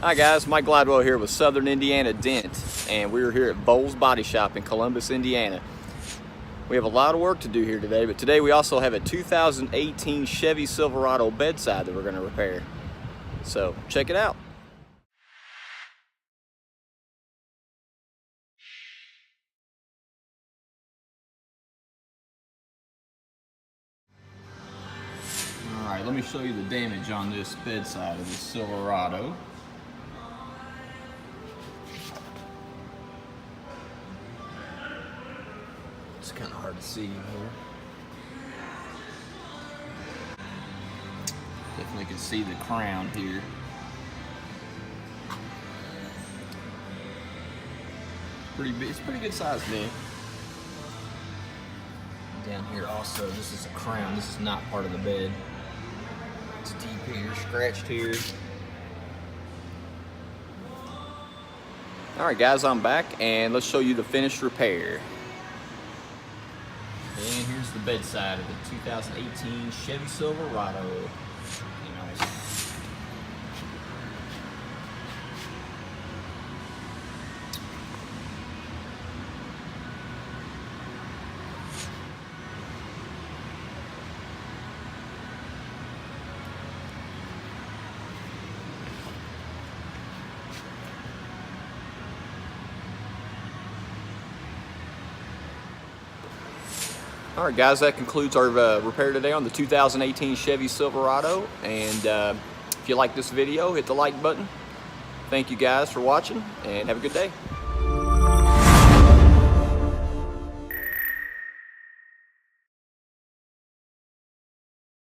Hi guys, Mike Gladwell here with Southern Indiana Dent, and we're here at Bowles Body Shop in Columbus, Indiana. We have a lot of work to do here today, but today we also have a 2018 Chevy Silverado bedside that we're going to repair. So check it out. Alright, let me show you the damage on this bedside of this Silverado. It's kind of hard to see in here. Definitely can see the crown here. It's pretty good size dent. Down here also, this is a crown. This is not part of the bed. It's deep here, scratched here. Alright guys, I'm back and let's show you the finished repair. And here's the bedside of the 2018 Chevy Silverado. Nice. Alright guys, that concludes our repair today on the 2018 Chevy Silverado. And if you like this video, hit the like button. Thank you guys for watching and have a good day.